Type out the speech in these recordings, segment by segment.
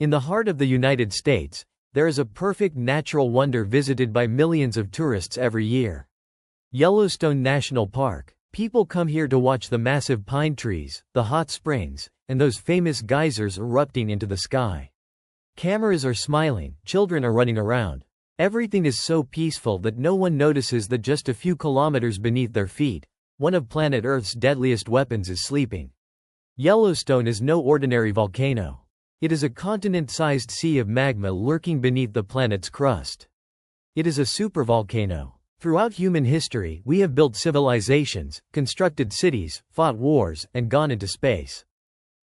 In the heart of the United States, there is a perfect natural wonder visited by millions of tourists every year. Yellowstone National Park. People come here to watch the massive pine trees, the hot springs, and those famous geysers erupting into the sky. Cameras are smiling, children are running around. Everything is so peaceful that no one notices that just a few kilometers beneath their feet, one of planet Earth's deadliest weapons is sleeping. Yellowstone is no ordinary volcano. It is a continent-sized sea of magma lurking beneath the planet's crust. It is a supervolcano. Throughout human history, we have built civilizations, constructed cities, fought wars, and gone into space.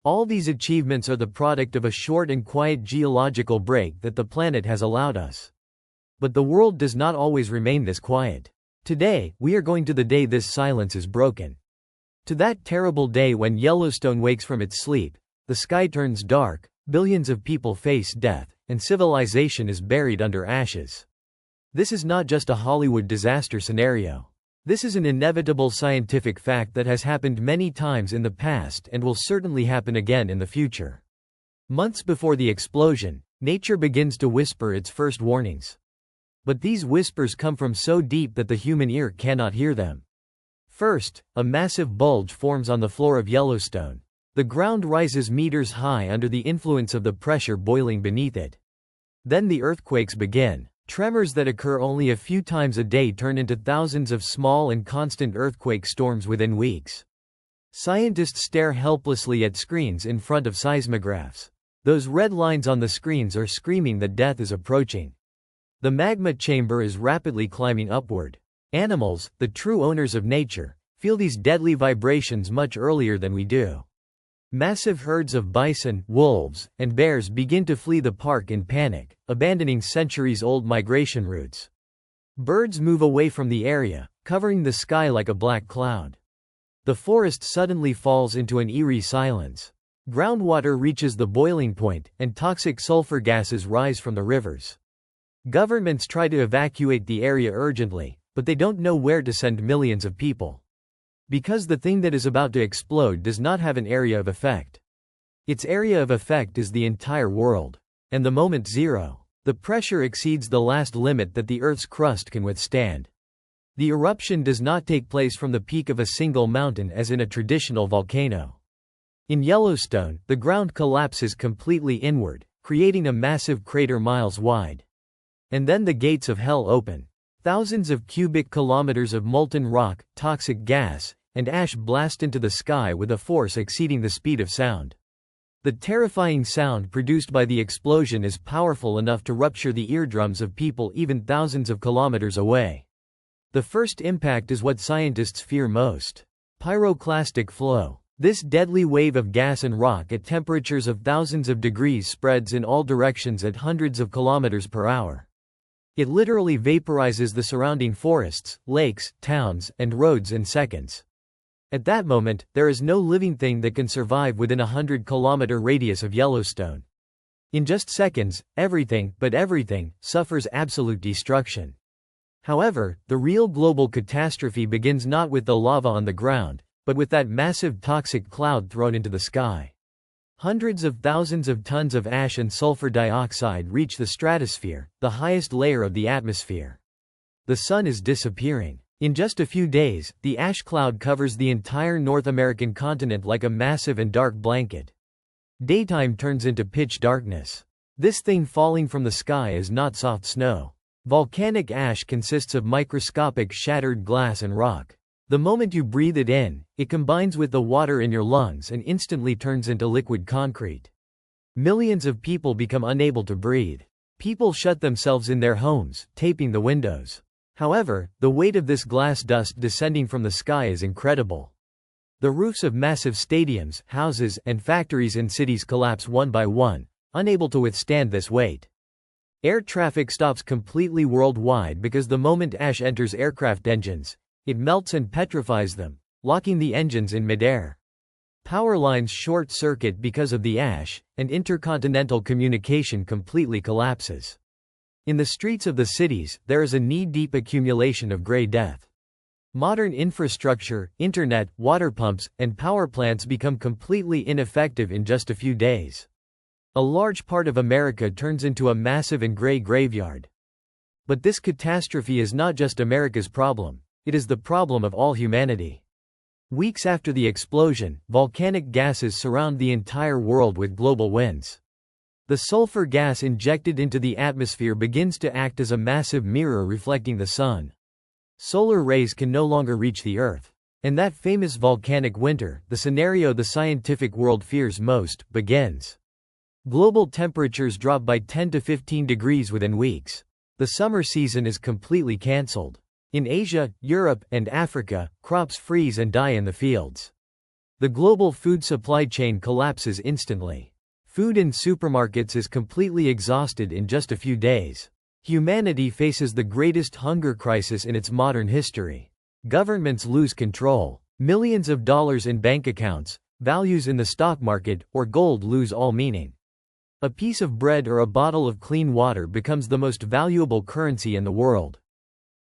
All these achievements are the product of a short and quiet geological break that the planet has allowed us. But the world does not always remain this quiet. Today, we are going to the day this silence is broken. To that terrible day when Yellowstone wakes from its sleep, the sky turns dark, billions of people face death, and civilization is buried under ashes. This is not just a Hollywood disaster scenario. This is an inevitable scientific fact that has happened many times in the past and will certainly happen again in the future. Months before the explosion, nature begins to whisper its first warnings. But these whispers come from so deep that the human ear cannot hear them. First, a massive bulge forms on the floor of Yellowstone. The ground rises meters high under the influence of the pressure boiling beneath it. Then the earthquakes begin. Tremors that occur only a few times a day turn into thousands of small and constant earthquake storms within weeks. Scientists stare helplessly at screens in front of seismographs. Those red lines on the screens are screaming that death is approaching. The magma chamber is rapidly climbing upward. Animals, the true owners of nature, feel these deadly vibrations much earlier than we do. Massive herds of bison, wolves, and bears begin to flee the park in panic, abandoning centuries-old migration routes. Birds move away from the area, covering the sky like a black cloud. The forest suddenly falls into an eerie silence. Groundwater reaches the boiling point, and toxic sulfur gases rise from the rivers. Governments try to evacuate the area urgently, but they don't know where to send millions of people. Because the thing that is about to explode does not have an area of effect. Its area of effect is the entire world. And the moment zero. The pressure exceeds the last limit that the Earth's crust can withstand. The eruption does not take place from the peak of a single mountain as in a traditional volcano. In Yellowstone, the ground collapses completely inward, creating a massive crater miles wide. And then the gates of hell open. Thousands of cubic kilometers of molten rock, toxic gas, and ash blast into the sky with a force exceeding the speed of sound. The terrifying sound produced by the explosion is powerful enough to rupture the eardrums of people even thousands of kilometers away. The first impact is what scientists fear most. Pyroclastic flow. This deadly wave of gas and rock at temperatures of thousands of degrees spreads in all directions at hundreds of kilometers per hour. It literally vaporizes the surrounding forests, lakes, towns, and roads in seconds. At that moment, there is no living thing that can survive within a 100-kilometer radius of Yellowstone. In just seconds, everything, but everything, suffers absolute destruction. However, the real global catastrophe begins not with the lava on the ground, but with that massive toxic cloud thrown into the sky. Hundreds of thousands of tons of ash and sulfur dioxide reach the stratosphere, the highest layer of the atmosphere. The sun is disappearing. In just a few days, the ash cloud covers the entire North American continent like a massive and dark blanket. Daytime turns into pitch darkness. This thing falling from the sky is not soft snow. Volcanic ash consists of microscopic shattered glass and rock. The moment you breathe it in, it combines with the water in your lungs and instantly turns into liquid concrete. Millions of people become unable to breathe. People shut themselves in their homes, taping the windows. However, the weight of this glass dust descending from the sky is incredible. The roofs of massive stadiums, houses, and factories in cities collapse one by one, unable to withstand this weight. Air traffic stops completely worldwide because the moment ash enters aircraft engines, it melts and petrifies them, locking the engines in midair. Power lines short-circuit because of the ash, and intercontinental communication completely collapses. In the streets of the cities, there is a knee-deep accumulation of gray death. Modern infrastructure, internet, water pumps, and power plants become completely ineffective in just a few days. A large part of America turns into a massive and gray graveyard. But this catastrophe is not just America's problem, it is the problem of all humanity. Weeks after the explosion, volcanic gases surround the entire world with global winds. The sulfur gas injected into the atmosphere begins to act as a massive mirror reflecting the sun. Solar rays can no longer reach the Earth. And that famous volcanic winter, the scenario the scientific world fears most, begins. Global temperatures drop by 10 to 15 degrees within weeks. The summer season is completely cancelled. In Asia, Europe, and Africa, crops freeze and die in the fields. The global food supply chain collapses instantly. Food in supermarkets is completely exhausted in just a few days. Humanity faces the greatest hunger crisis in its modern history. Governments lose control. Millions of dollars in bank accounts, values in the stock market, or gold lose all meaning. A piece of bread or a bottle of clean water becomes the most valuable currency in the world.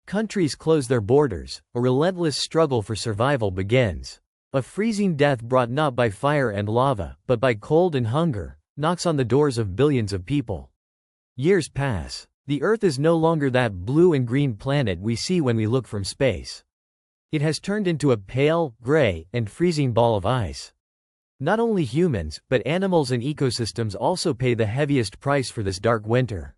Countries close their borders, a relentless struggle for survival begins. A freezing death brought not by fire and lava, but by cold and hunger, knocks on the doors of billions of people. Years pass. The Earth is no longer that blue and green planet we see when we look from space. It has turned into a pale, gray, and freezing ball of ice. Not only humans, but animals and ecosystems also pay the heaviest price for this dark winter.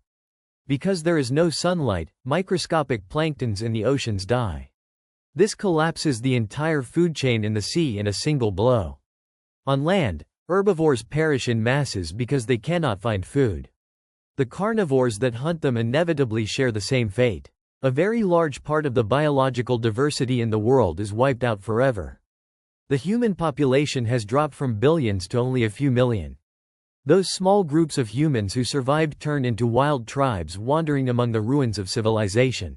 Because there is no sunlight, microscopic planktons in the oceans die. This collapses the entire food chain in the sea in a single blow. On land, herbivores perish in masses because they cannot find food. The carnivores that hunt them inevitably share the same fate. A very large part of the biological diversity in the world is wiped out forever. The human population has dropped from billions to only a few million. Those small groups of humans who survived turn into wild tribes wandering among the ruins of civilization.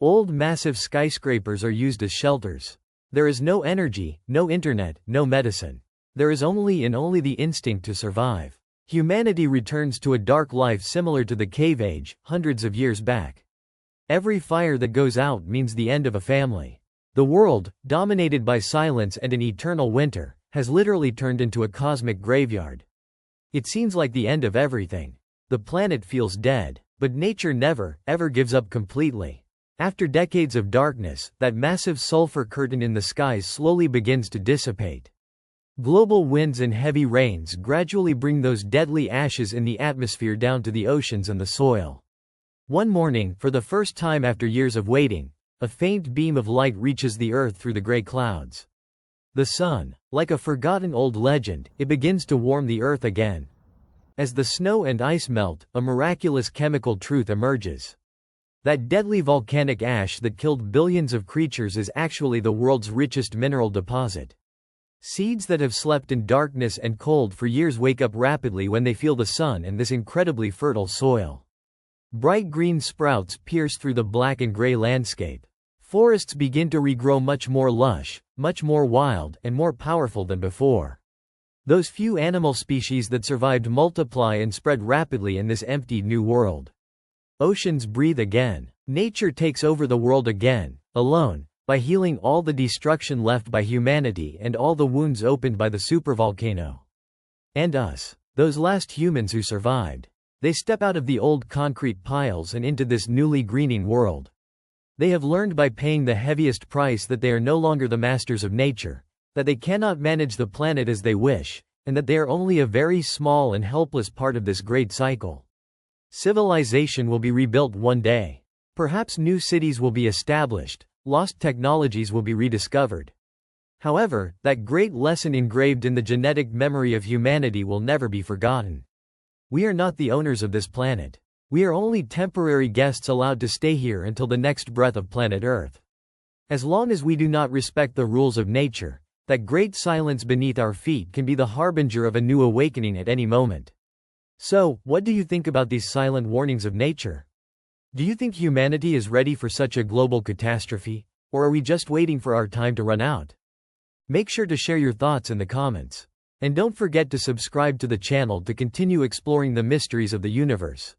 Old massive skyscrapers are used as shelters. There is no energy, no internet, no medicine. There is only the instinct to survive. Humanity returns to a dark life similar to the cave age, hundreds of years back. Every fire that goes out means the end of a family. The world, dominated by silence and an eternal winter, has literally turned into a cosmic graveyard. It seems like the end of everything. The planet feels dead, but nature never, ever gives up completely. After decades of darkness, that massive sulfur curtain in the skies slowly begins to dissipate. Global winds and heavy rains gradually bring those deadly ashes in the atmosphere down to the oceans and the soil. One morning, for the first time after years of waiting, a faint beam of light reaches the earth through the gray clouds. The sun, like a forgotten old legend, it begins to warm the earth again. As the snow and ice melt, a miraculous chemical truth emerges. That deadly volcanic ash that killed billions of creatures is actually the world's richest mineral deposit. Seeds that have slept in darkness and cold for years wake up rapidly when they feel the sun and this incredibly fertile soil. Bright green sprouts pierce through the black and gray landscape. Forests begin to regrow much more lush, much more wild, and more powerful than before. Those few animal species that survived multiply and spread rapidly in this empty new world. Oceans breathe again. Nature takes over the world again, alone, by healing all the destruction left by humanity and all the wounds opened by the supervolcano. And us, those last humans who survived. They step out of the old concrete piles and into this newly greening world. They have learned by paying the heaviest price that they are no longer the masters of nature, that they cannot manage the planet as they wish, and that they are only a very small and helpless part of this great cycle. Civilization will be rebuilt one day. Perhaps new cities will be established, lost technologies will be rediscovered. However, that great lesson engraved in the genetic memory of humanity will never be forgotten. We are not the owners of this planet. We are only temporary guests allowed to stay here until the next breath of planet Earth. As long as we do not respect the rules of nature, that great silence beneath our feet can be the harbinger of a new awakening at any moment. So, what do you think about these silent warnings of nature? Do you think humanity is ready for such a global catastrophe, or are we just waiting for our time to run out? Make sure to share your thoughts in the comments. And don't forget to subscribe to the channel to continue exploring the mysteries of the universe.